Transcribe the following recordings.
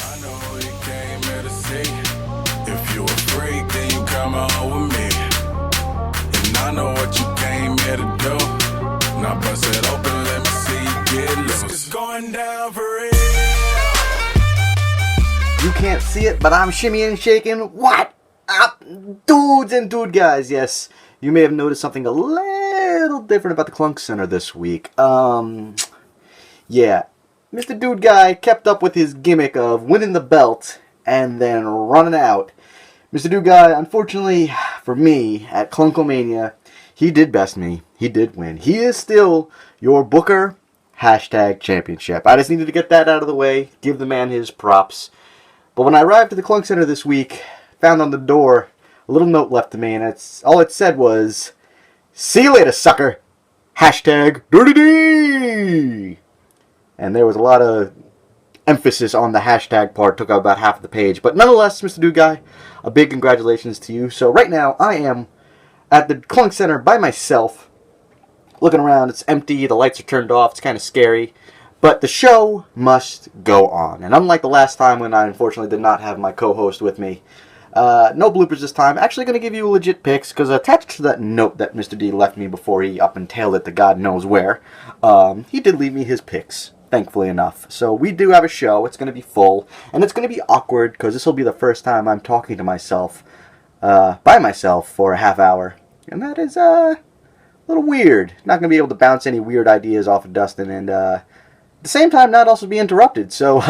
I know you came here to see. If you a freak, then you come on with me. And I know what you came here to do. Now bust it open, let me see you get loose. It's going down for real. You can't see it, but I'm shimmying and shaking. What up, dudes and dude guys? Yes, you may have noticed something a little different about the KlunkCenter this week. Yeah, Mr. Dude Guy kept up with his gimmick of winning the belt and then running out. Mr. Dude Guy, unfortunately for me, at Klunkomania, he did best me. He did win. He is still your Booker #championship. I just needed to get that out of the way, give the man his props. But when I arrived at the KlunkCenter this week, found on the door a little note left to me, and all it said was, "See you later, sucker. #DirtyD." And there was a lot of emphasis on the hashtag part, took up about half of the page. But nonetheless, Mr. Dude Guy, a big congratulations to you. So right now, I am at the KlunkCenter by myself, looking around. It's empty, the lights are turned off, it's kind of scary. But the show must go on. And unlike the last time when I unfortunately did not have my co-host with me, no bloopers this time. Actually going to give you legit picks, because attached to that note that Mr. D left me before he up and tailed it to God knows where, he did leave me his picks, thankfully enough. So we do have a show. It's going to be full, and it's going to be awkward, because this will be the first time I'm talking to myself, by myself, for a half hour. And that is, a little weird. Not going to be able to bounce any weird ideas off of Dustin, and, at the same time, not also be interrupted. So,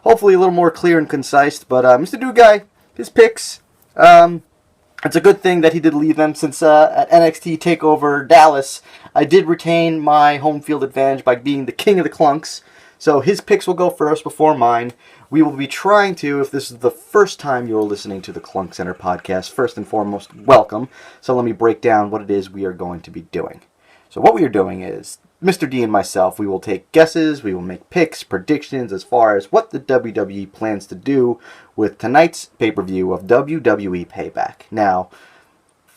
hopefully a little more clear and concise. But, Mr. Dude Guy, his picks, it's a good thing that he did leave them, since at NXT TakeOver Dallas, I did retain my home field advantage by being the king of the clunks. So his picks will go first before mine. We will be trying to, if this is the first time you're listening to the KlunkCenter podcast, first and foremost, welcome. So let me break down what it is we are going to be doing. So what we are doing is, Mr. D and myself, we will take guesses, we will make picks, predictions as far as what the WWE plans to do with tonight's pay-per-view of WWE Payback. Now,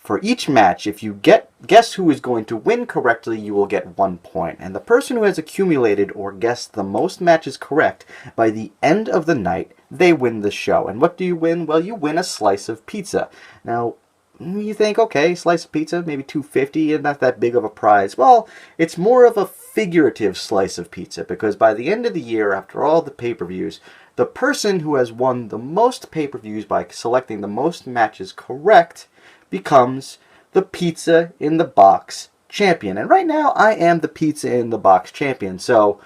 for each match, if you guess who is going to win correctly, you will get 1 point. And the person who has accumulated or guessed the most matches correct by the end of the night, they win the show. And what do you win? Well, you win a slice of pizza. Now, you think, okay, slice of pizza, maybe $2.50, and not that big of a prize. Well, it's more of a figurative slice of pizza, because by the end of the year, after all the pay-per-views, the person who has won the most pay-per-views by selecting the most matches correct becomes the Pizza in the Box champion. And right now, I am the Pizza in the Box champion, so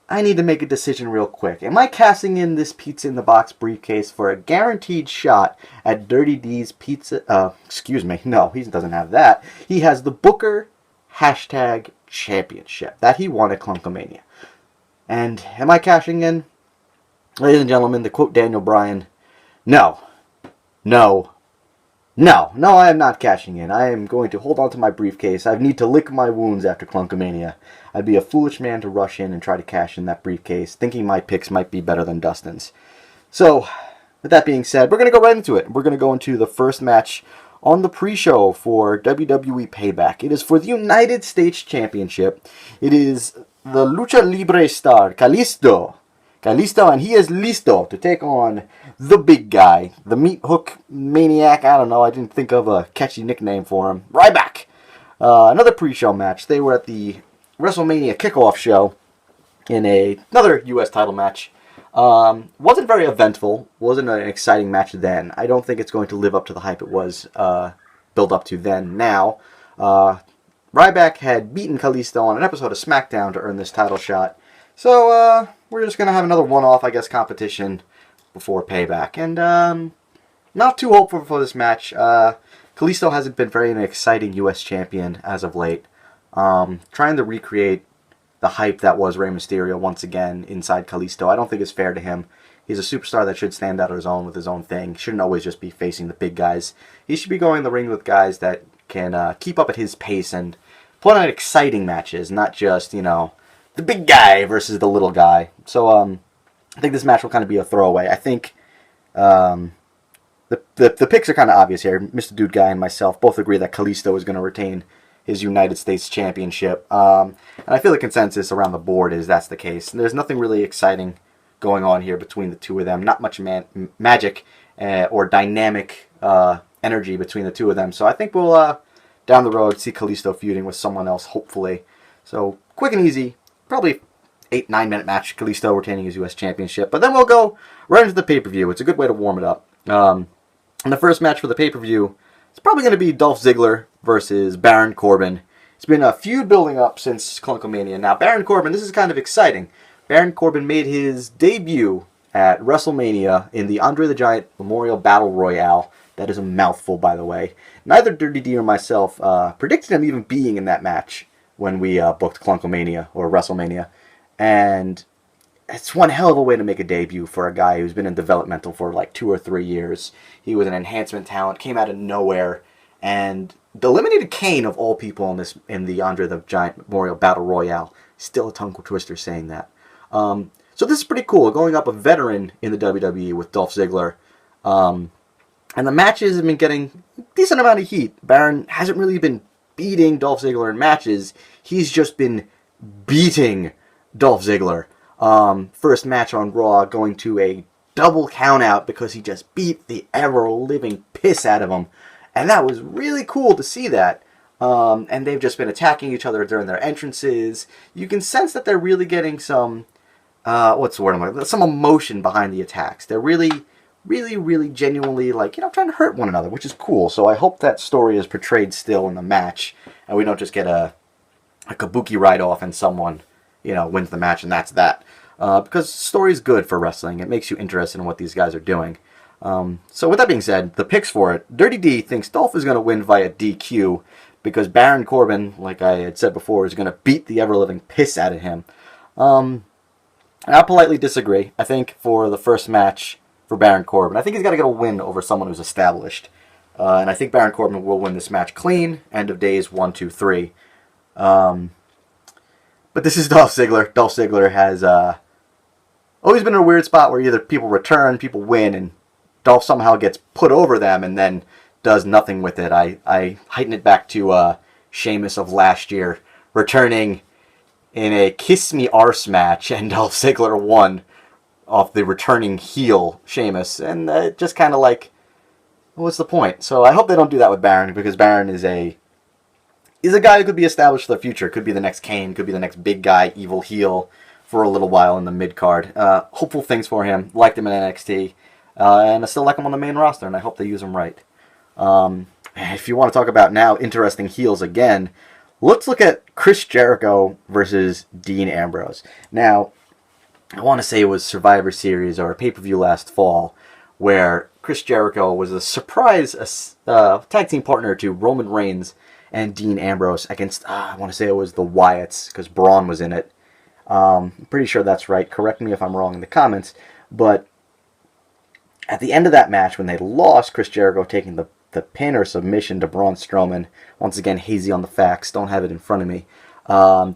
I need to make a decision real quick. Am I casting in this Pizza in the Box briefcase for a guaranteed shot at Dirty D's Pizza? Excuse me. No, he doesn't have that. He has the Booker #championship that he won at Klunkomania. And am I cashing in? Ladies and gentlemen, to quote Daniel Bryan, no, I am not cashing in. I am going to hold on to my briefcase. I need to lick my wounds after Klunkomania. I'd be a foolish man to rush in and try to cash in that briefcase, thinking my picks might be better than Dustin's. So, with that being said, we're going to go right into it. We're going to go into the first match on the pre-show for WWE Payback. It is for the United States Championship. It is the Lucha Libre star, Kalisto, and he is listo to take on the big guy, the meat hook maniac. I don't know, I didn't think of a catchy nickname for him. Ryback. Another pre-show match. They were at the WrestleMania kickoff show in another U.S. title match. Wasn't very eventful. Wasn't an exciting match then. I don't think it's going to live up to the hype it was built up to then. Now, Ryback had beaten Kalisto on an episode of SmackDown to earn this title shot. So, we're just going to have another one-off, I guess, competition before Payback. And, not too hopeful for this match. Kalisto hasn't been very an exciting U.S. champion as of late. Trying to recreate the hype that was Rey Mysterio once again inside Kalisto, I don't think it's fair to him. He's a superstar that should stand out on his own with his own thing. Shouldn't always just be facing the big guys. He should be going in the ring with guys that can keep up at his pace and put on exciting matches, not just, the big guy versus the little guy. So, I think this match will kind of be a throwaway. I think the picks are kind of obvious here. Mr. Dude Guy and myself both agree that Kalisto is going to retain his United States Championship. And I feel the consensus around the board is that's the case. And there's nothing really exciting going on here between the two of them. Not much magic or dynamic energy between the two of them. So I think we'll, down the road, see Kalisto feuding with someone else, hopefully. So, quick and easy. Probably 8-9 minute match. Kalisto retaining his U.S. Championship. But then we'll go right into the pay-per-view. It's a good way to warm it up. And the first match for the pay-per-view, it's probably going to be Dolph Ziggler versus Baron Corbin. It's been a feud building up since KlunkCenter. Now, Baron Corbin, this is kind of exciting. Baron Corbin made his debut at WrestleMania in the Andre the Giant Memorial Battle Royale. That is a mouthful, by the way. Neither Dirty D or myself predicted him even being in that match when we booked KlunkCenter or WrestleMania. And it's one hell of a way to make a debut for a guy who's been in developmental for like 2 or 3 years. He was an enhancement talent, came out of nowhere, and eliminated Kane of all people in the Andre the Giant Memorial Battle Royale. Still a tongue twister saying that. So this is pretty cool, going up a veteran in the WWE with Dolph Ziggler. And the matches have been getting a decent amount of heat. Baron hasn't really been beating Dolph Ziggler in matches. He's just been beating Dolph Ziggler. First match on Raw going to a double countout because he just beat the ever-living piss out of him. And that was really cool to see that. And they've just been attacking each other during their entrances. You can sense that they're really getting some, what's the word I'm like, some emotion behind the attacks. They're really genuinely, like, trying to hurt one another, which is cool. So I hope that story is portrayed still in the match, and we don't just get a kabuki ride-off and someone, wins the match and that's that. Because story's good for wrestling. It makes you interested in what these guys are doing. So with that being said, the picks for it. Dirty D thinks Dolph is going to win via DQ because Baron Corbin, like I had said before, is going to beat the ever-living piss out of him. I'll politely disagree. I think for the first match for Baron Corbin, I think he's got to get a win over someone who's established. And I think Baron Corbin will win this match clean. End of days 1, 2, 3. But this is Dolph Ziggler. Dolph Ziggler has always been in a weird spot where either people return, people win, and Dolph somehow gets put over them and then does nothing with it. I heighten it back to Sheamus of last year, returning in a Kiss Me Arse match, and Dolph Ziggler won off the returning heel Sheamus, and just kind of like, what's the point? So I hope they don't do that with Baron, because Baron is a guy who could be established for the future. Could be the next Kane, could be the next big guy, evil heel for a little while in the mid-card. Hopeful things for him. Liked him in NXT. And I still like him on the main roster, and I hope they use him right. If you want to talk about now interesting heels again, let's look at Chris Jericho versus Dean Ambrose. Now, I want to say it was Survivor Series or a pay-per-view last fall, where Chris Jericho was a surprise tag team partner to Roman Reigns and Dean Ambrose against, I want to say it was the Wyatts, because Braun was in it. I'm pretty sure that's right. Correct me if I'm wrong in the comments. But at the end of that match, when they lost, Chris Jericho taking the pin or submission to Braun Strowman, once again, hazy on the facts, don't have it in front of me,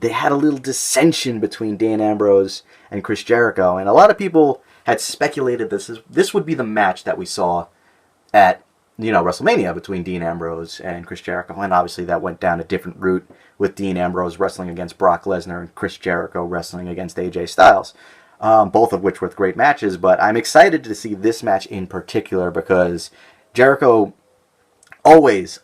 they had a little dissension between Dean Ambrose and Chris Jericho. And a lot of people had speculated this would be the match that we saw at WrestleMania between Dean Ambrose and Chris Jericho, and obviously that went down a different route with Dean Ambrose wrestling against Brock Lesnar and Chris Jericho wrestling against AJ Styles, both of which were great matches. But I'm excited to see this match in particular because Jericho always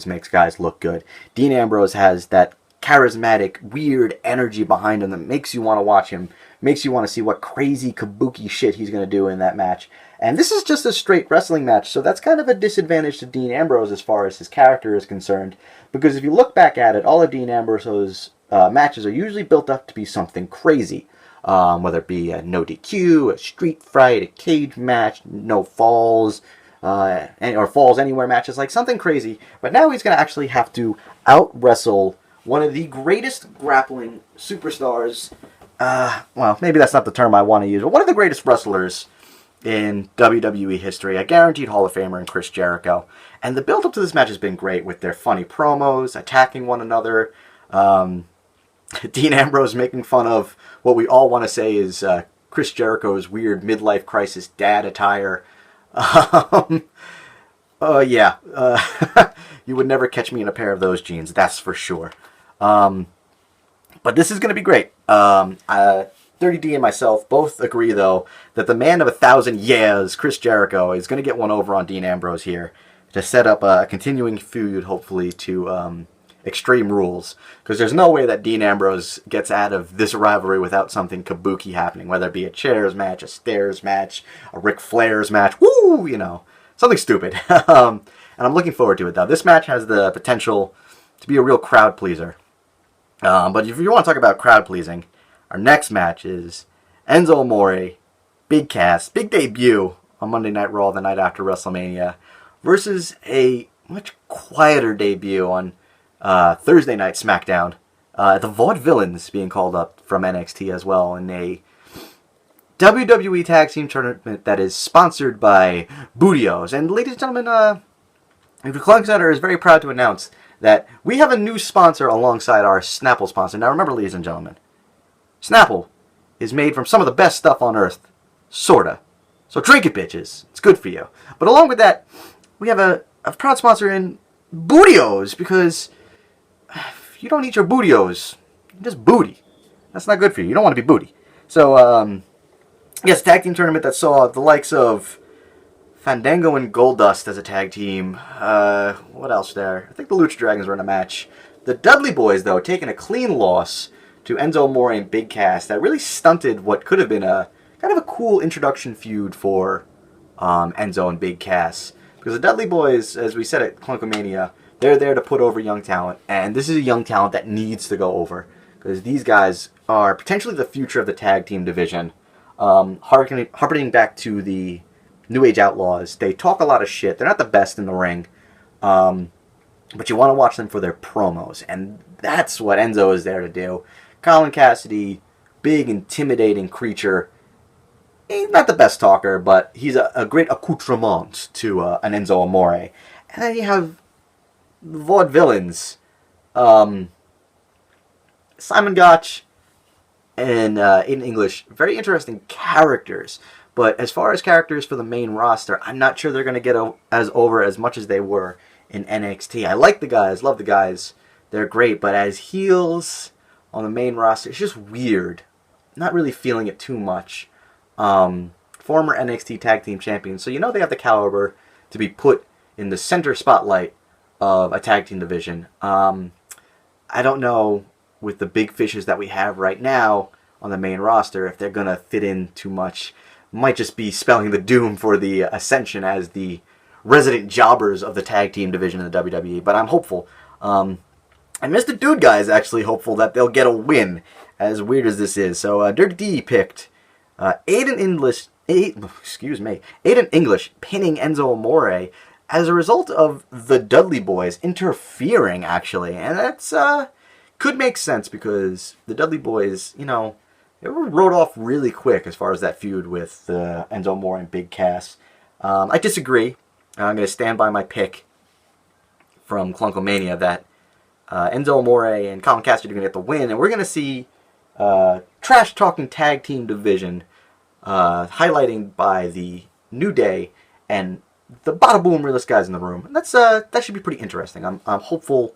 makes guys look good. Dean Ambrose has that charismatic, weird energy behind him that makes you want to watch him, makes you want to see what crazy kabuki shit he's going to do in that match. And this is just a straight wrestling match, so that's kind of a disadvantage to Dean Ambrose as far as his character is concerned. Because if you look back at it, all of Dean Ambrose's matches are usually built up to be something crazy. Whether it be a no DQ, a street fight, a cage match, no falls, or falls anywhere matches, like something crazy. But now he's going to actually have to out-wrestle one of the greatest grappling superstars, well, maybe that's not the term I want to use, but one of the greatest wrestlers in WWE history, a guaranteed Hall of Famer in Chris Jericho. And the build-up to this match has been great with their funny promos, attacking one another, Dean Ambrose making fun of what we all want to say is Chris Jericho's weird midlife crisis dad attire. Yeah, you would never catch me in a pair of those jeans, that's for sure. But this is going to be great. Dirty D and myself both agree, though, that the man of 1,000 yeahs, Chris Jericho, is going to get one over on Dean Ambrose here to set up a continuing feud, hopefully, to Extreme Rules. Because there's no way that Dean Ambrose gets out of this rivalry without something kabuki happening, whether it be a chairs match, a stairs match, a Ric Flair's match, woo, you know, something stupid. And I'm looking forward to it, though. This match has the potential to be a real crowd pleaser. But if you want to talk about crowd pleasing, our next match is Enzo Amore, big cast, big debut on Monday Night Raw the night after WrestleMania, versus a much quieter debut on Thursday Night SmackDown. The VaudeVillians being called up from NXT as well in a WWE Tag Team Tournament that is sponsored by Bootios. And ladies and gentlemen, the KlunkCenter is very proud to announce that we have a new sponsor alongside our Snapple sponsor. Now remember, ladies and gentlemen, Snapple is made from some of the best stuff on earth. Sorta. So drink it, bitches. It's good for you. But along with that, we have a proud sponsor in Bootios, because if you don't eat your Bootios, you're just booty. That's not good for you. You don't want to be booty. So, yes, tag team tournament that saw the likes of Fandango and Goldust as a tag team. What else there? I think the Lucha Dragons were in a match. The Dudley Boys, though, taking a clean loss to Enzo Amore and Big Cass that really stunted what could have been a kind of a cool introduction feud for Enzo and Big Cass. Because the Dudley Boys, as we said at Clunkomania, they're there to put over young talent. And this is a young talent that needs to go over. Because these guys are potentially the future of the tag team division. Harkening back to the New Age Outlaws, they talk a lot of shit. They're not the best in the ring. But you want to watch them for their promos. And that's what Enzo is there to do. Colin Cassidy, big, intimidating creature. He's not the best talker, but he's a great accoutrement to an Enzo Amore. And then you have the VaudeVillians. Simon Gotch and in English, very interesting characters. But as far as characters for the main roster, I'm not sure they're going to get as over as much as they were in NXT. I like the guys, love the guys. They're great, but as heels on the main roster, it's just weird. Not really feeling it too much. Former NXT Tag Team Champions, so you know they have the caliber to be put in the center spotlight of a tag team division. I don't know, with the big fishes that we have right now on the main roster, if they're going to fit in too much. Might just be spelling the doom for the Ascension as the resident jobbers of the tag team division in the WWE, but I'm hopeful. And Mr. Dude Guy is actually hopeful that they'll get a win, as weird as this is. So Dirty D picked Aiden English pinning Enzo Amore as a result of the Dudley Boys interfering, actually. And that's could make sense, because the Dudley Boys, you know, they were wrote off really quick as far as that feud with Enzo Amore and Big Cass. I disagree. I'm going to stand by my pick from Clunkomania that Enzo Amore and Colin Cassidy are going to get the win, and we're going to see trash-talking tag team division highlighting by the New Day and the bada boom realest guys in the room. And that's that should be pretty interesting. I'm hopeful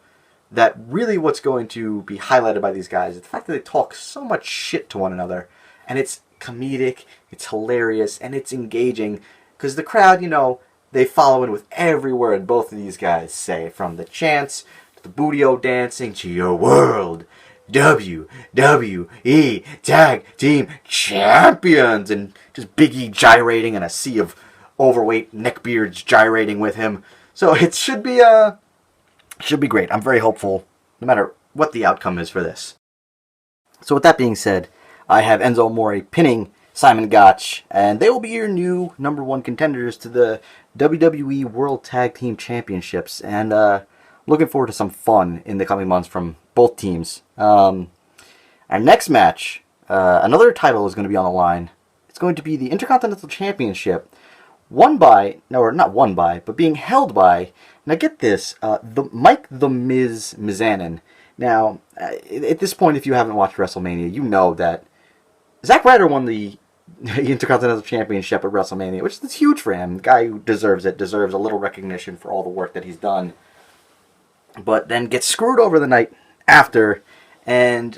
that really what's going to be highlighted by these guys is the fact that they talk so much shit to one another, and it's comedic, it's hilarious, and it's engaging, because the crowd, you know, they follow in with every word both of these guys say, from the chants to the bootio dancing to your world WWE Tag Team Champions, and just Big E gyrating and a sea of overweight neckbeards gyrating with him. So it should be great. I'm very hopeful, no matter what the outcome is for this. So with that being said, I have Enzo Amore pinning Simon Gotch, and they will be your new #1 contenders to the WWE World Tag Team Championships, and looking forward to some fun in the coming months from both teams. Our next match, another title is going to be on the line. It's going to be the Intercontinental Championship, being held by, now get this, Mike the Miz Mizanin. Now, at this point, if you haven't watched WrestleMania, you know that Zack Ryder won the Intercontinental Championship at WrestleMania, which is huge for him. The guy who deserves it, deserves a little recognition for all the work that he's done. But then gets screwed over the night after, and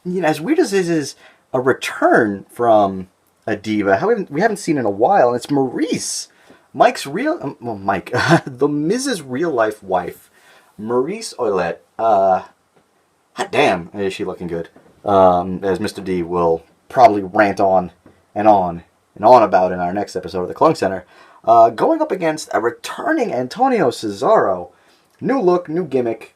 you know, as weird as this is, a return from a diva we haven't seen in a while, and it's Maurice. Mike, the Miz's real life wife, Maurice Ouellet. Hot damn, is she looking good? As Mr. D will probably rant on and on and on about in our next episode of the KlunkCenter. Going up against a returning Antonio Cesaro. New look, new gimmick,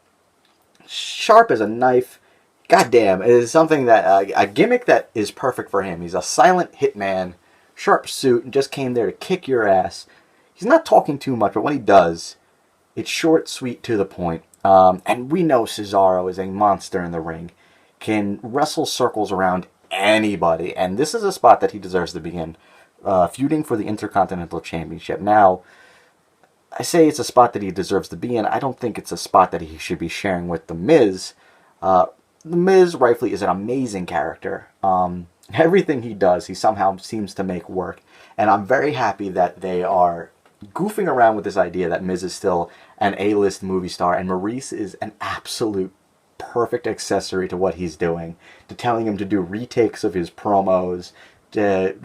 sharp as a knife. Goddamn, it is something that, a gimmick that is perfect for him. He's a silent hitman, sharp suit, and just came there to kick your ass. He's not talking too much, but when he does, it's short, sweet, to the point. And we know Cesaro is a monster in the ring. Can wrestle circles around anybody. And this is a spot that he deserves to be in. Feuding for the Intercontinental Championship. Now, I say it's a spot that he deserves to be in. I don't think it's a spot that he should be sharing with The Miz. The Miz, rightfully, is an amazing character. Everything he does, he somehow seems to make work. And I'm very happy that they are goofing around with this idea that Miz is still an A-list movie star, and Maurice is an absolute perfect accessory to what he's doing. To telling him to do retakes of his promos, to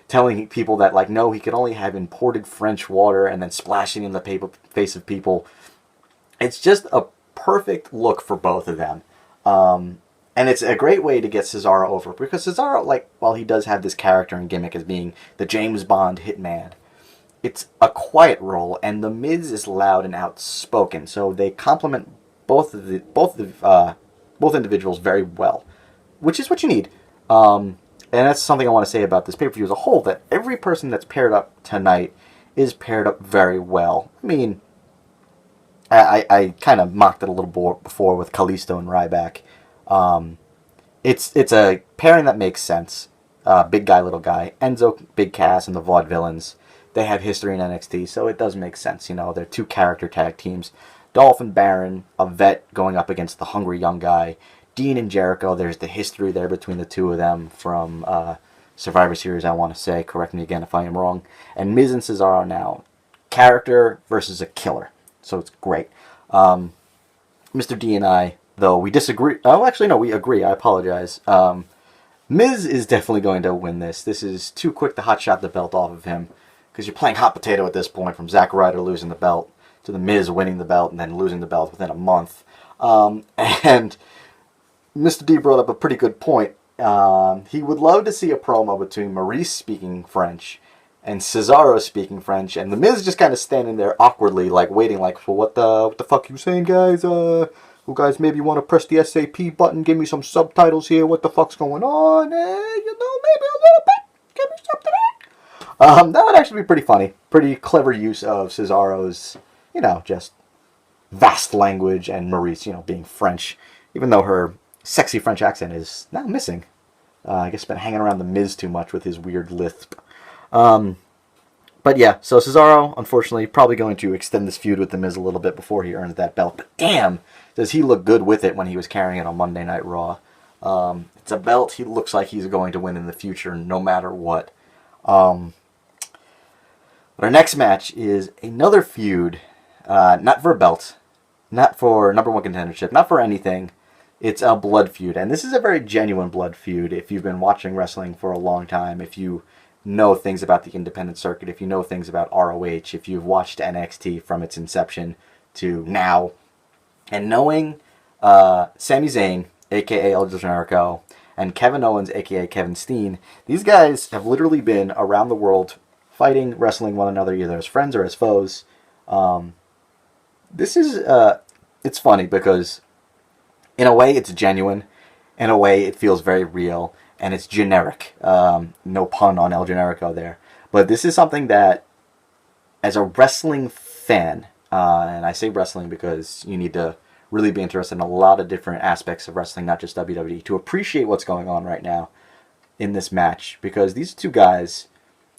telling people that, like, no, he could only have imported French water, and then splashing in the face of people. It's just a perfect look for both of them. And it's a great way to get Cesaro over, because Cesaro, like, while he does have this character and gimmick as being the James Bond hitman, it's a quiet role, and The Miz is loud and outspoken, so they complement both individuals very well, which is what you need. And that's something I want to say about this pay-per-view as a whole, that every person that's paired up tonight is paired up very well. I mean, I kind of mocked it a little before with Kalisto and Ryback. It's a pairing that makes sense. Big guy, little guy. Enzo, Big Cass, and the VaudeVillians. They have history in NXT, so it does make sense. You know, they're two character tag teams. Dolph and Baron, a vet going up against the hungry young guy. Dean and Jericho, there's the history there between the two of them from Survivor Series, I want to say. Correct me again if I am wrong. And Miz and Cesaro now. Character versus a killer. So it's great. Mr. D and I, though, we disagree. Oh, actually, no, we agree. I apologize. Miz is definitely going to win this. This is too quick to hotshot the belt off of him. Because you're playing hot potato at this point, from Zack Ryder losing the belt to The Miz winning the belt and then losing the belt within a month. And Mr. D brought up a pretty good point. He would love to see a promo between Maurice speaking French and Cesaro speaking French, and The Miz just kind of standing there awkwardly, like waiting, like, well, what the fuck you saying, guys? You guys maybe want to press the SAP button, give me some subtitles here, what the fuck's going on? Maybe a little bit, give me something. That would actually be pretty funny. Pretty clever use of Cesaro's, just vast language, and Maurice, being French, even though her sexy French accent is now missing. I guess been hanging around The Miz too much with his weird lisp. But yeah, so Cesaro, unfortunately, probably going to extend this feud with The Miz a little bit before he earns that belt. But damn, does he look good with it when he was carrying it on Monday Night Raw. It's a belt he looks like he's going to win in the future, no matter what. But our next match is another feud, not for a belt, not for number one contendership, not for anything. It's a blood feud, and this is a very genuine blood feud. If you've been watching wrestling for a long time, if you know things about the independent circuit, if you know things about ROH, if you've watched NXT from its inception to now, and knowing Sami Zayn, a.k.a. El Generico, and Kevin Owens, a.k.a. Kevin Steen, these guys have literally been around the world fighting, wrestling one another, either as friends or as foes. This is, it's funny because in a way it's genuine, in a way it feels very real, and it's generic. No pun on El Generico there. But this is something that, as a wrestling fan, and I say wrestling because you need to really be interested in a lot of different aspects of wrestling, not just WWE, to appreciate what's going on right now in this match. Because these two guys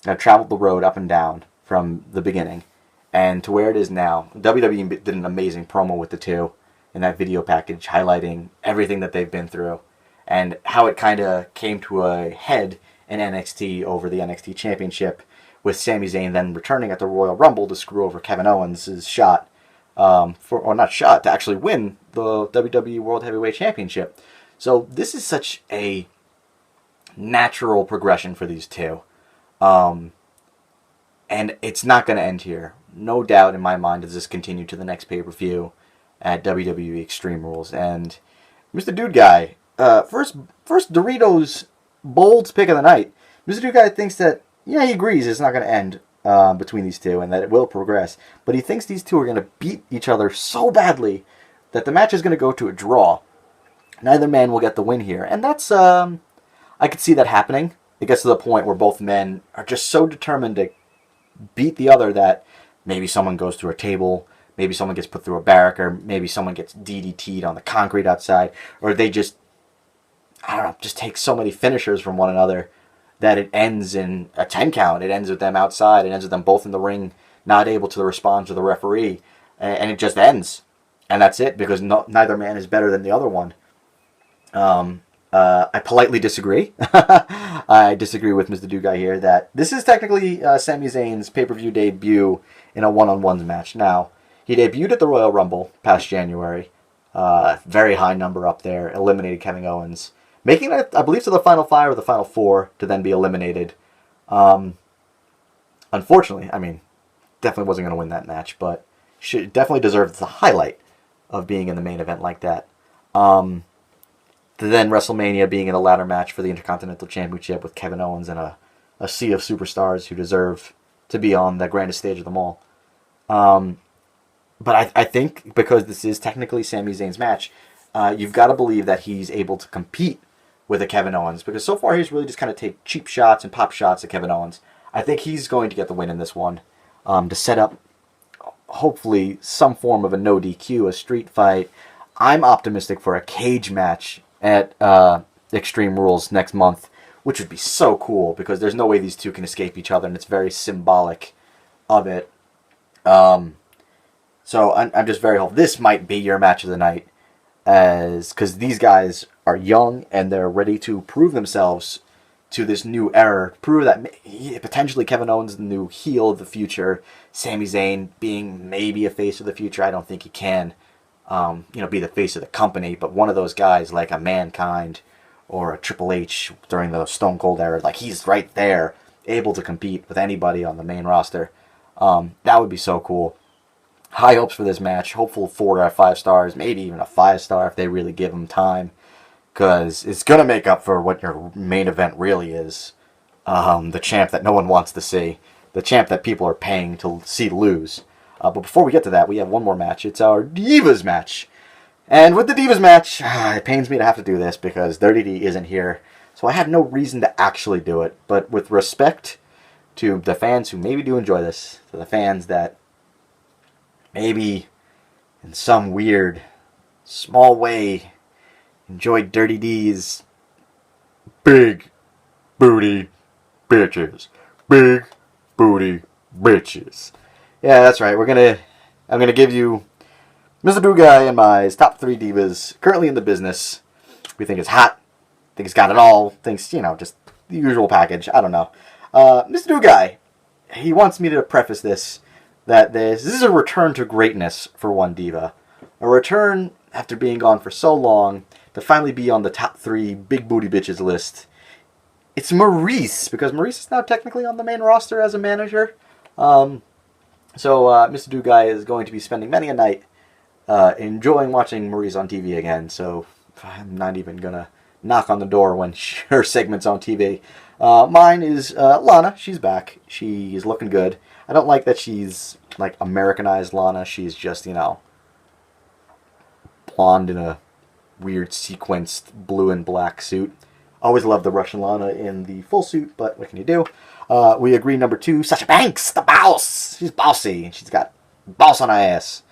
have traveled the road up and down from the beginning and to where it is now. WWE did an amazing promo with the two in that video package, highlighting everything that they've been through and how it kind of came to a head in NXT over the NXT Championship, with Sami Zayn then returning at the Royal Rumble to screw over Kevin Owens' shot, to actually win the WWE World Heavyweight Championship. So this is such a natural progression for these two. And it's not going to end here. No doubt in my mind does this continue to the next pay-per-view at WWE Extreme Rules. And Mr. Dude Guy, first Doritos bold pick of the night. Mr. Dude Guy thinks that, yeah, he agrees it's not going to end between these two and that it will progress. But he thinks these two are going to beat each other so badly that the match is going to go to a draw. Neither man will get the win here. And that's, I could see that happening. It gets to the point where both men are just so determined to beat the other that maybe someone goes through a table, maybe someone gets put through a barrier, maybe someone gets DDT'd on the concrete outside, or they just, I don't know, just take so many finishers from one another that it ends in a 10 count. It ends with them outside. It ends with them both in the ring, not able to respond to the referee, and it just ends. And that's it, because neither man is better than the other one. I politely disagree. I disagree with Mr. Dude Guy here that this is technically Sami Zayn's pay-per-view debut in a one-on-ones match. Now, he debuted at the Royal Rumble past January. Very high number up there. Eliminated Kevin Owens. Making it, I believe, to the Final 5 or the Final 4 to then be eliminated. Unfortunately, I mean, definitely wasn't going to win that match, but definitely deserved the highlight of being in the main event like that. Then WrestleMania being in a ladder match for the Intercontinental Championship with Kevin Owens and a sea of superstars who deserve to be on the grandest stage of them all. But I think because this is technically Sami Zayn's match, you've got to believe that he's able to compete with a Kevin Owens, because so far he's really just kind of take cheap shots and pop shots at Kevin Owens. I think he's going to get the win in this one to set up hopefully some form of a no DQ, a street fight. I'm optimistic for a cage match at Extreme Rules next month, which would be so cool because there's no way these two can escape each other, and it's very symbolic of it. So I'm just very hopeful. This might be your match of the night, because these guys are young and they're ready to prove themselves to this new era. Prove that potentially Kevin Owens is the new heel of the future. Sami Zayn being maybe a face of the future. I don't think he can, be the face of the company. But one of those guys like a Mankind or a Triple H during the Stone Cold era, like he's right there, able to compete with anybody on the main roster. That would be so cool. High hopes for this match. Hopeful 4 out of 5 stars, maybe even a 5-star if they really give him time. Because it's going to make up for what your main event really is. The champ that no one wants to see. The champ that people are paying to see lose. But before we get to that, we have one more match. It's our Divas match. And with the Divas match, it pains me to have to do this because Dirty D isn't here. So I had no reason to actually do it. But with respect to the fans who maybe do enjoy this, to the fans that maybe in some weird, small way enjoy Dirty D's big booty bitches. Big booty bitches. Yeah, that's right. I'm gonna give you Mr. Dude Guy and my top 3 divas currently in the business. We think it's hot. Think it's got it all. Thinks, just the usual package. I don't know. Mr. Dude Guy, he wants me to preface this that this is a return to greatness for one diva. A return after being gone for so long to finally be on the top 3 big booty bitches list. It's Maryse, because Maryse is now technically on the main roster as a manager. So Mr. Dude Guy is going to be spending many a night enjoying watching Maryse on TV again. So I'm not even going to knock on the door when her segment's on TV. Mine is Lana. She's back. She is looking good. I don't like that she's like Americanized Lana. She's just, blonde in a weird sequenced blue and black suit. Always loved the Russian Lana in the full suit, but what can you do? We agree number 2, Sasha Banks, the boss. She's bossy, and she's got boss on her ass.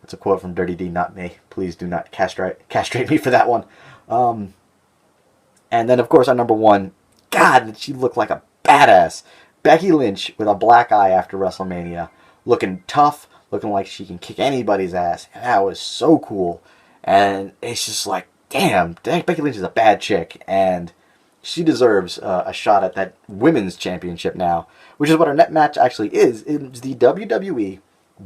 That's a quote from Dirty D, not me. Please do not castrate me for that one. And then, of course, our number 1, God, did she look like a badass. Becky Lynch with a black eye after WrestleMania. Looking tough, looking like she can kick anybody's ass. And that was so cool. And it's just like, damn, Becky Lynch is a bad chick. And she deserves a shot at that women's championship now. Which is what our net match actually is. It's the WWE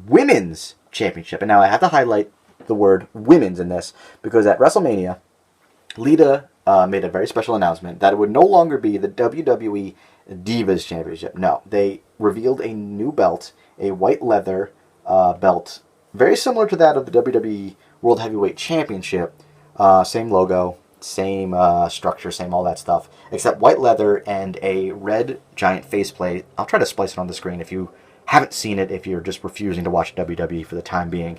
Women's Championship. And now I have to highlight the word women's in this. Because at WrestleMania, Lita made a very special announcement that it would no longer be the WWE Divas Championship. No, they revealed a new belt, a white leather belt, very similar to that of the WWE World Heavyweight Championship. Same logo, same structure, same all that stuff, except white leather and a red giant faceplate. I'll try to splice it on the screen if you haven't seen it, if you're just refusing to watch WWE for the time being.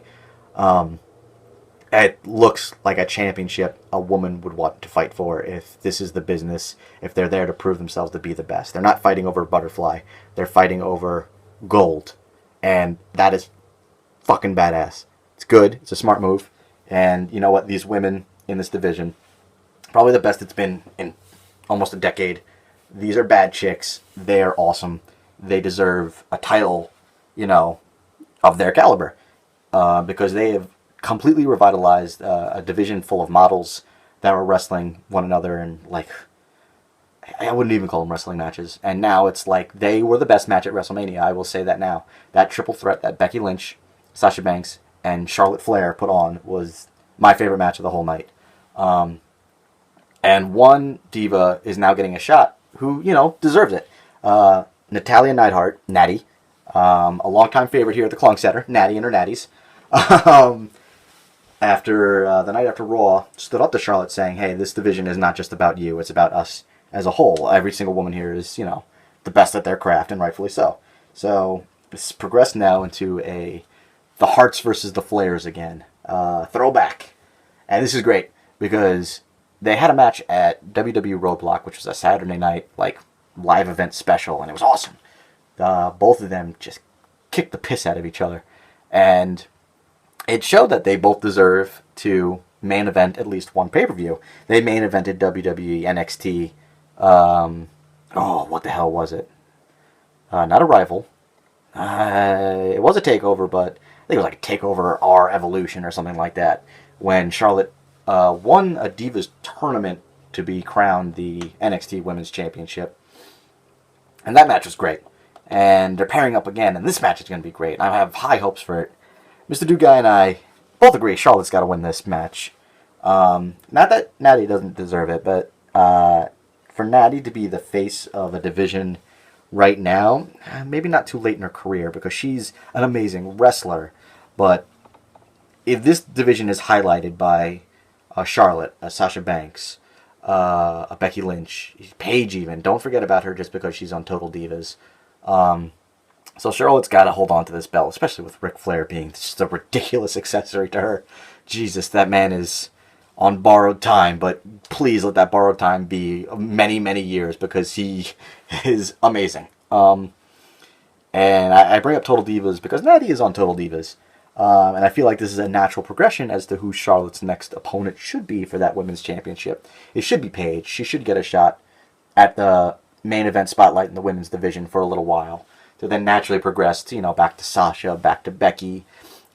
It looks like a championship a woman would want to fight for if this is the business, if they're there to prove themselves to be the best. They're not fighting over butterfly. They're fighting over gold. And that is fucking badass. It's good. It's a smart move. And you know what? These women in this division, probably the best it's been in almost a decade. These are bad chicks. They are awesome. They deserve a title, of their caliber. Because they have completely revitalized a division full of models that were wrestling one another in, I wouldn't even call them wrestling matches. And now it's like they were the best match at WrestleMania. I will say that now. That triple threat that Becky Lynch, Sasha Banks, and Charlotte Flair put on was my favorite match of the whole night. And one diva is now getting a shot who, deserves it. Natalya Neidhart, Natty, a longtime favorite here at the KlunkCenter, Natty and her Natties. After the night after Raw, stood up to Charlotte saying, hey, this division is not just about you, it's about us as a whole. Every single woman here is, the best at their craft, and rightfully so. So, it's progressed now into the Hearts versus the Flairs again. Throwback. And this is great, because they had a match at WWE Roadblock, which was a Saturday night, live event special, and it was awesome. Both of them just kicked the piss out of each other. And it showed that they both deserve to main event at least one pay-per-view. They main evented WWE NXT. What the hell was it? Not a rival. It was a takeover, but I think it was like a takeover R Evolution or something like that. When Charlotte won a Divas tournament to be crowned the NXT Women's Championship. And that match was great. And they're pairing up again, and this match is going to be great. I have high hopes for it. Mr. Dude Guy and I both agree Charlotte's got to win this match. Not that Natty doesn't deserve it, but for Natty to be the face of a division right now, maybe not too late in her career, because she's an amazing wrestler. But if this division is highlighted by Charlotte, Sasha Banks, Becky Lynch, Paige even, don't forget about her just because she's on Total Divas. So Charlotte's got to hold on to this belt, especially with Ric Flair being just a ridiculous accessory to her. Jesus, that man is on borrowed time, but please let that borrowed time be many, many years, because he is amazing. And I bring up Total Divas because Natty is on Total Divas. And I feel like this is a natural progression as to who Charlotte's next opponent should be for that women's championship. It should be Paige. She should get a shot at the main event spotlight in the women's division for a little while, to then naturally progress to, back to Sasha, back to Becky,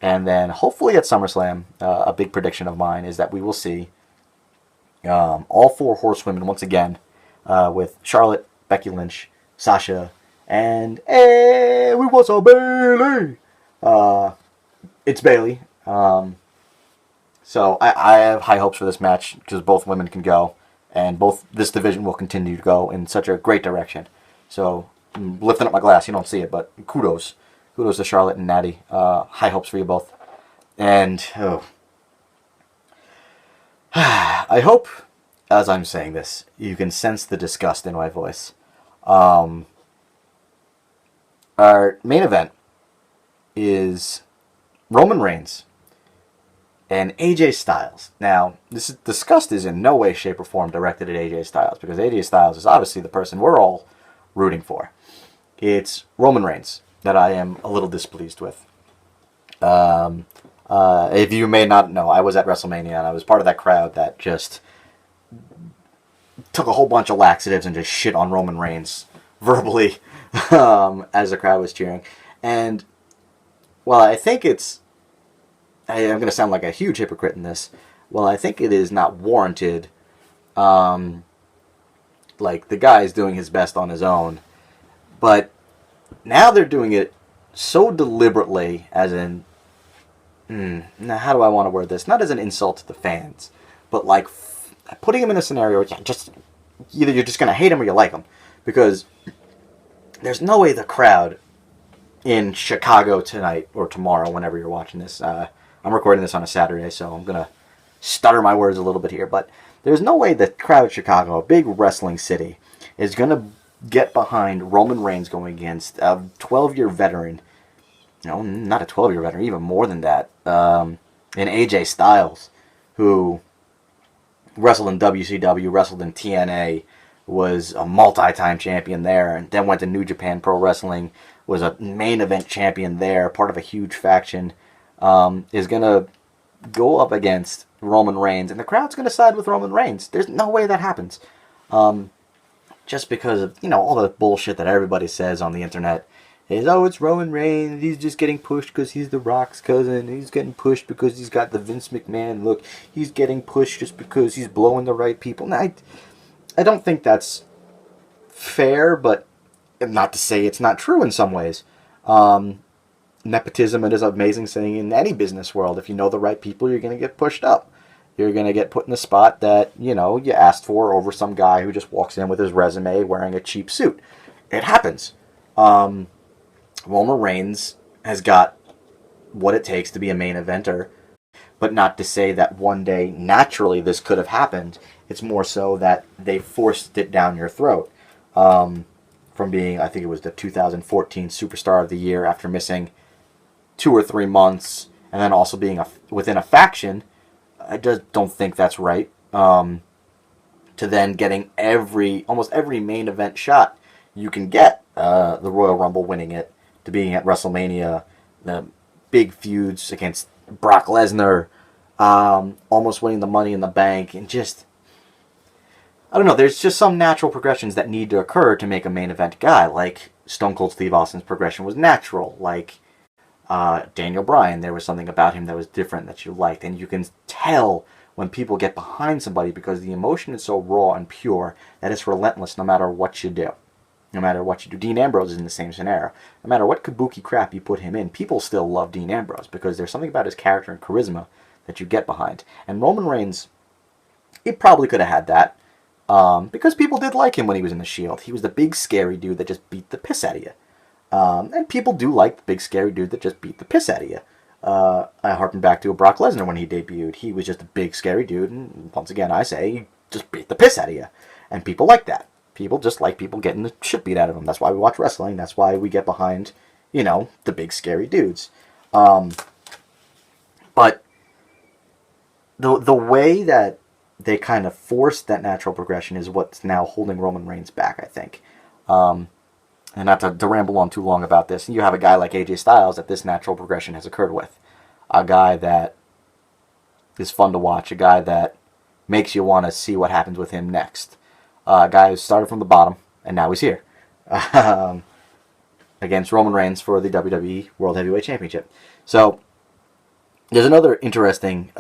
and then hopefully at SummerSlam, a big prediction of mine is that we will see all four horsewomen once again, with Charlotte, Becky Lynch, Sasha, and we want some Bayley. It's Bayley. So I have high hopes for this match, because both women can go, and this division will continue to go in such a great direction. So I'm lifting up my glass, you don't see it, but kudos to Charlotte and Natty. High hopes for you both. And I hope, as I'm saying this, you can sense the disgust in my voice. Our main event is Roman Reigns and AJ Styles. Now, this disgust is in no way, shape, or form directed at AJ Styles, because AJ Styles is obviously the person we're all rooting for. It's Roman Reigns that I am a little displeased with. If you may not know, I was at WrestleMania, and I was part of that crowd that just took a whole bunch of laxatives and just shit on Roman Reigns verbally as the crowd was cheering. And, well, I think I'm going to sound like a huge hypocrite in this. Well, I think it is not warranted. The guy is doing his best on his own. But now they're doing it so deliberately, as in, now how do I want to word this? Not as an insult to the fans, but putting him in a scenario where just either you're just going to hate him or you like him, because there's no way the crowd in Chicago tonight or tomorrow, whenever you're watching this, I'm recording this on a Saturday, so I'm going to stutter my words a little bit here, but there's no way the crowd of Chicago, a big wrestling city, is going to get behind Roman Reigns going against a 12-year veteran. No, not a 12-year veteran, even more than that, in AJ Styles, who wrestled in WCW, wrestled in TNA, was a multi-time champion there, and then went to New Japan Pro Wrestling, was a main event champion there, part of a huge faction, is going to go up against Roman Reigns, and the crowd's going to side with Roman Reigns. There's no way that happens. Just because of, all the bullshit that everybody says on the internet is, oh, it's Roman Reigns, he's just getting pushed because he's The Rock's cousin, he's getting pushed because he's got the Vince McMahon look, he's getting pushed just because he's blowing the right people. Now, I don't think that's fair, but not to say it's not true in some ways. Nepotism, it is an amazing thing in any business world. If you know the right people, you're going to get pushed up. You're going to get put in a spot that, you asked for over some guy who just walks in with his resume wearing a cheap suit. It happens. Roman Reigns has got what it takes to be a main eventer, but not to say that one day naturally this could have happened. It's more so that they forced it down your throat. From being, I think it was the 2014 Superstar of the Year after missing 2 or 3 months, and then also being within a faction. I just don't think that's right. To then getting almost every main event shot you can get, the Royal Rumble winning it, to being at WrestleMania, the big feuds against Brock Lesnar, almost winning the Money in the Bank, and just, I don't know, there's just some natural progressions that need to occur to make a main event guy, like Stone Cold Steve Austin's progression was natural, like Daniel Bryan, there was something about him that was different that you liked, and you can tell when people get behind somebody because the emotion is so raw and pure that it's relentless no matter what you do. No matter what you do. Dean Ambrose is in the same scenario. No matter what kabuki crap you put him in, people still love Dean Ambrose because there's something about his character and charisma that you get behind. And Roman Reigns, he probably could have had that because people did like him when he was in the Shield. He was the big scary dude that just beat the piss out of you. And people do like the big scary dude that just beat the piss out of you. I harken back to Brock Lesnar when he debuted. He was just a big scary dude, and once again I say, he just beat the piss out of you. And people like that. People just like people getting the shit beat out of them. That's why we watch wrestling. That's why we get behind, the big scary dudes. But the way that they kind of forced that natural progression is what's now holding Roman Reigns back, I think. And not to ramble on too long about this, you have a guy like AJ Styles that this natural progression has occurred with. A guy that is fun to watch. A guy that makes you want to see what happens with him next. A guy who started from the bottom, and now he's here. Against Roman Reigns for the WWE World Heavyweight Championship. So, there's another interesting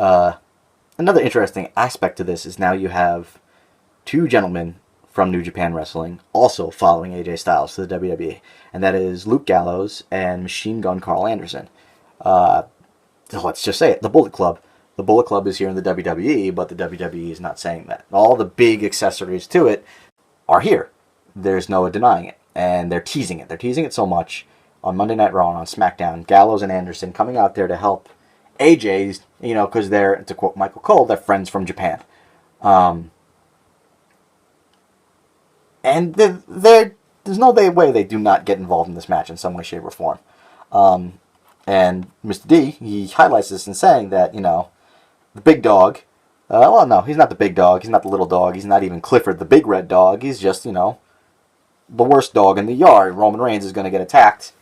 aspect to this is now you have 2 gentlemen from New Japan Wrestling also following AJ Styles to the WWE. And that is Luke Gallows and Machine Gun Carl Anderson. Let's just say it, the Bullet Club. The Bullet Club is here in the WWE, but the WWE is not saying that. All the big accessories to it are here. There's no denying it. And they're teasing it. They're teasing it so much on Monday Night Raw and on SmackDown. Gallows and Anderson coming out there to help AJ's, because they're, to quote Michael Cole, they're friends from Japan. And there's no way they do not get involved in this match in some way, shape, or form. And Mr. D, he highlights this in saying that, the big dog, well, no, he's not the big dog, he's not the little dog, he's not even Clifford the big red dog, he's just, the worst dog in the yard. Roman Reigns is going to get attacked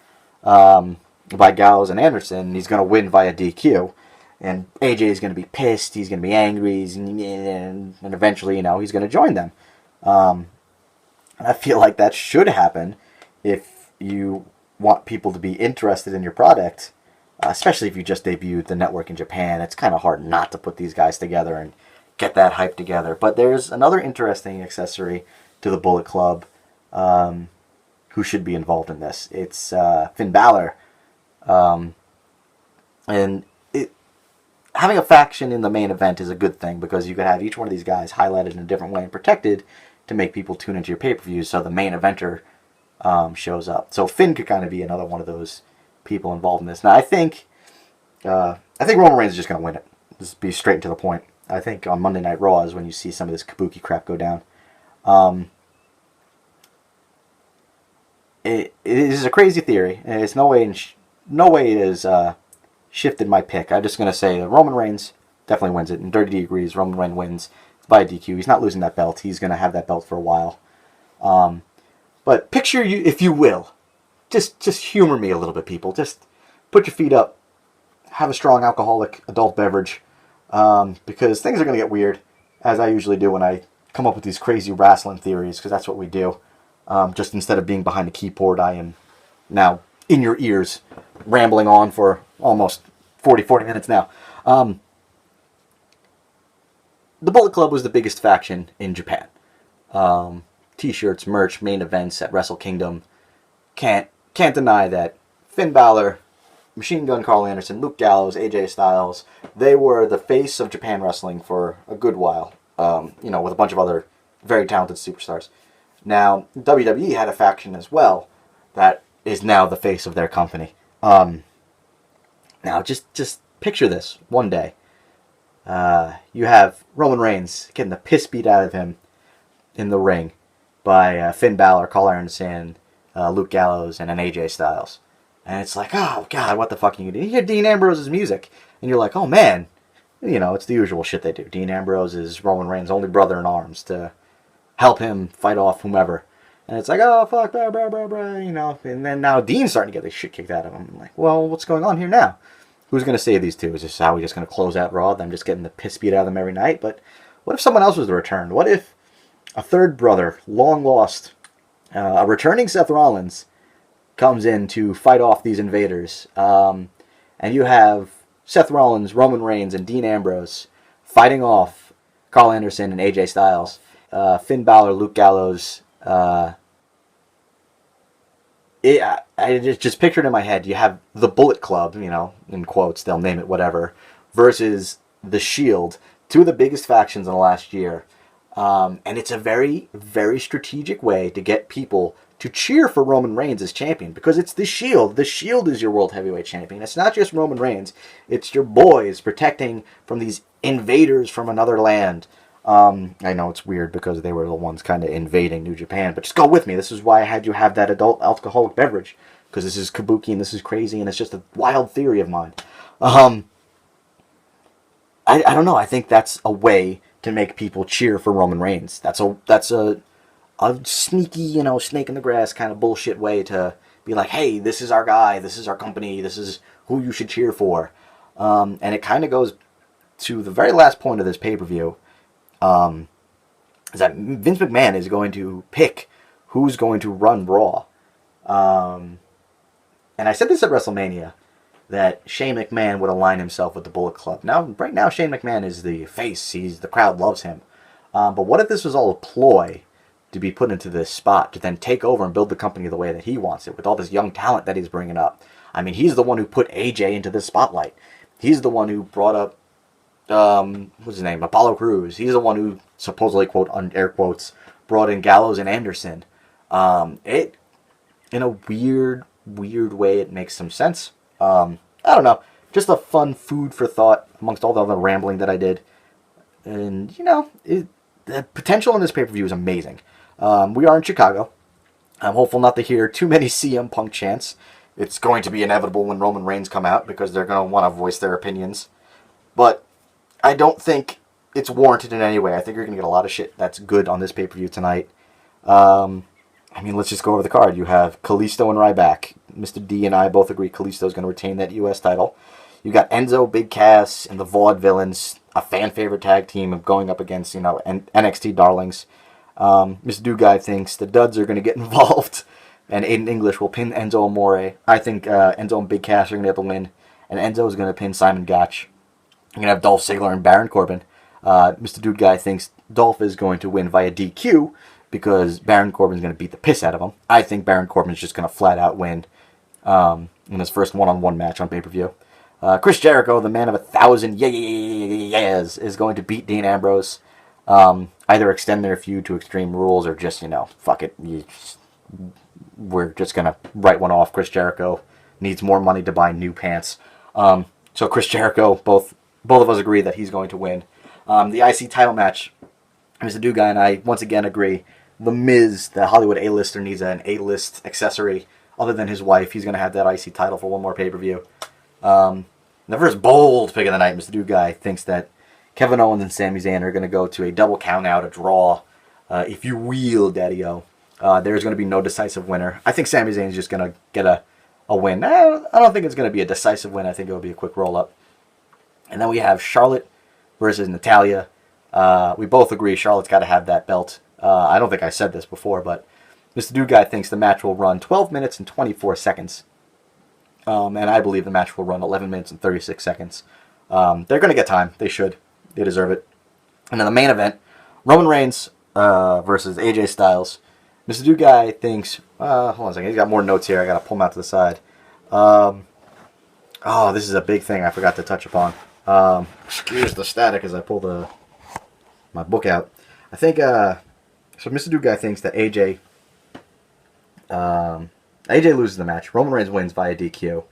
by Gallows and Anderson, and he's going to win via DQ. And AJ is going to be pissed, he's going to be angry, and eventually, he's going to join them. And I feel like that should happen if you want people to be interested in your product, especially if you just debuted the network in Japan. It's kind of hard not to put these guys together and get that hype together. But there's another interesting accessory to the Bullet Club who should be involved in this. It's Finn Balor. And having a faction in the main event is a good thing because you could have each one of these guys highlighted in a different way and protected to make people tune into your pay-per-views so the main eventer shows up. So Finn could kind of be another one of those people involved in this. Now, I think Roman Reigns is just going to win it. Just be straight and to the point. I think on Monday Night Raw is when you see some of this kabuki crap go down. It is a crazy theory, and it's no way it has shifted my pick. I'm just going to say that Roman Reigns definitely wins it. In Dirty D agrees, Roman Reigns wins by DQ. He's not losing that belt. He's going to have that belt for a while. But picture, you, if you will, just humor me a little bit, people. Just put your feet up. Have a strong alcoholic adult beverage. Because things are going to get weird, as I usually do when I come up with these crazy wrestling theories, because that's what we do. Just instead of being behind a keyboard, I am now in your ears, rambling on for almost 40 minutes now. The Bullet Club was the biggest faction in Japan. T-shirts, merch, main events at Wrestle Kingdom. Can't deny that Finn Balor, Machine Gun Carl Anderson, Luke Gallows, AJ Styles, they were the face of Japan wrestling for a good while, with a bunch of other very talented superstars. Now, WWE had a faction as well that is now the face of their company. Now, just picture this one day. You have Roman Reigns getting the piss beat out of him in the ring by Finn Balor, Carl Anderson, Luke Gallows, and an AJ Styles. And it's like, oh, God, what the fuck are you doing? You hear Dean Ambrose's music, and you're like, oh, man. It's the usual shit they do. Dean Ambrose is Roman Reigns' only brother in arms to help him fight off whomever. And it's like, oh, fuck, blah, blah, blah, blah, And then now Dean's starting to get the shit kicked out of him. I'm like, well, what's going on here now? Who's going to save these two? Is this how we're just going to close out Raw? Them just getting the piss beat out of them every night? But what if someone else was to return? What if a third brother, long lost, a returning Seth Rollins, comes in to fight off these invaders, and you have Seth Rollins, Roman Reigns, and Dean Ambrose fighting off Carl Anderson and AJ Styles, Finn Balor, Luke Gallows. I just pictured in my head, you have the Bullet Club, in quotes, they'll name it whatever, versus the Shield, two of the biggest factions in the last year. And it's a very, very strategic way to get people to cheer for Roman Reigns as champion, because it's the Shield. The Shield is your World Heavyweight Champion. It's not just Roman Reigns. It's your boys protecting from these invaders from another land. I know it's weird because they were the ones kind of invading New Japan, but just go with me. This is why I had you have that adult alcoholic beverage, because this is kabuki and this is crazy and it's just a wild theory of mine. I don't know. I think that's a way to make people cheer for Roman Reigns. That's a sneaky, snake in the grass kind of bullshit way to be like, hey, this is our guy, this is our company, this is who you should cheer for. And it kind of goes to the very last point of this pay-per-view, is that Vince McMahon is going to pick who's going to run Raw. And I said this at WrestleMania, that Shane McMahon would align himself with the Bullet Club. Right now, Shane McMahon is the face. The crowd loves him. But what if this was all a ploy to be put into this spot, to then take over and build the company the way that he wants it, with all this young talent that he's bringing up? I mean, he's the one who put AJ into the spotlight. He's the one who brought up, what's his name, Apollo Crews. He's the one who supposedly, quote, air quotes, brought in Gallows and Anderson. In a weird way, it makes some sense. I don't know. Just a fun food for thought amongst all the other rambling that I did. And, the potential in this pay-per-view is amazing. We are in Chicago. I'm hopeful not to hear too many CM Punk chants. It's going to be inevitable when Roman Reigns come out, because they're going to want to voice their opinions. But I don't think it's warranted in any way. I think you're going to get a lot of shit that's good on this pay-per-view tonight. Let's just go over the card. You have Kalisto and Ryback. Mr. D and I both agree Kalisto is going to retain that U.S. title. You got Enzo, Big Cass, and the VaudeVillians, a fan-favorite tag team of going up against, NXT darlings. Mr. Do Guy thinks the Duds are going to get involved, and Aiden English will pin Enzo Amore. I think Enzo and Big Cass are going to get the win, and Enzo is going to pin Simon Gotch. You're going to have Dolph Ziggler and Baron Corbin. Mr. Dude Guy thinks Dolph is going to win via DQ, because Baron Corbin is going to beat the piss out of him. I think Baron Corbin is just going to flat out win in his first one-on-one match on pay-per-view. Chris Jericho, the man of 1,000 yes, is going to beat Dean Ambrose. Either extend their feud to Extreme Rules or just, fuck it. We're just going to write one off. Chris Jericho needs more money to buy new pants. So Chris Jericho, both of us agree that he's going to win. The IC title match, Mr. Dude Guy and I once again agree. The Miz, the Hollywood A-lister, needs an A-list accessory other than his wife. He's going to have that IC title for one more pay-per-view. The first bold pick of the night, Mr. Dude Guy thinks that Kevin Owens and Sami Zayn are going to go to a double count-out, a draw, if you will, Daddy-O. There's going to be no decisive winner. I think Sami Zayn is just going to get a win. I don't think it's going to be a decisive win. I think it will be a quick roll-up. And then we have Charlotte versus Natalya. We both agree Charlotte's got to have that belt. I don't think I said this before, but Mr. Dude Guy thinks the match will run 12 minutes and 24 seconds. And I believe the match will run 11 minutes and 36 seconds. They're going to get time. They should. They deserve it. And then the main event, Roman Reigns versus AJ Styles. Mr. Dude Guy thinks... hold on a second. He's got more notes here. I got to pull them out to the side. This is a big thing I forgot to touch upon. Excuse the static as I pull my book out. I think... so Mr. Dude Guy thinks that AJ loses the match. Roman Reigns wins via DQ.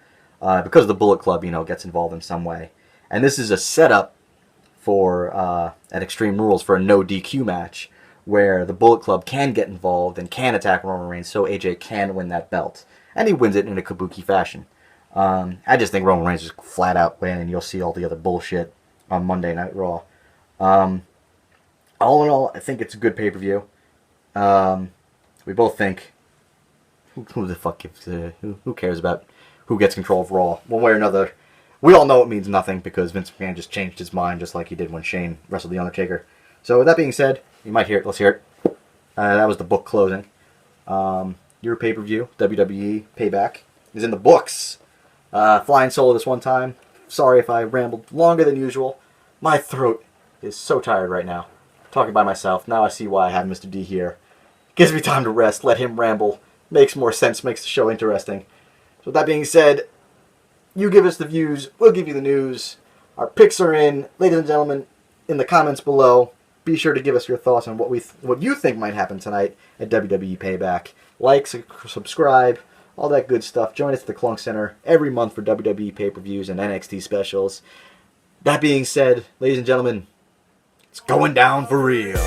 Because the Bullet Club, gets involved in some way. And this is a setup for at Extreme Rules for a no DQ match where the Bullet Club can get involved and can attack Roman Reigns so AJ can win that belt. And he wins it in a kabuki fashion. I just think Roman Reigns is flat out win, and you'll see all the other bullshit on Monday Night Raw. All in all, I think it's a good pay-per-view. We both think... Who the fuck gives... who cares about who gets control of Raw? One way or another... We all know it means nothing because Vince McMahon just changed his mind just like he did when Shane wrestled The Undertaker. So with that being said, you might hear it. Let's hear it. That was the book closing. Your pay-per-view, WWE Payback, is in the books. Flying solo this one time. Sorry if I rambled longer than usual. My throat is so tired right now. Talking by myself. Now I see why I have Mr. D here. Gives me time to rest. Let him ramble. Makes more sense. Makes the show interesting. So with that being said... You give us the views, we'll give you the news. Our picks are in. Ladies and gentlemen, in the comments below, be sure to give us your thoughts on what you think might happen tonight at WWE Payback. Like, subscribe, all that good stuff. Join us at the KlunkCenter every month for WWE pay-per-views and NXT specials. That being said, ladies and gentlemen, it's going down for real.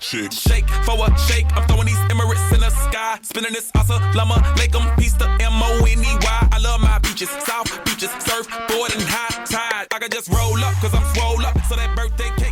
Shake for a shake. I'm throwing these Emirates in the sky. Spinning this awesome llama. Lake 'em, piece the M-O-N-E-Y. I love my beaches, south beaches, surfboard and high tide. I can just roll up, cause I'm swole up. So that birthday cake.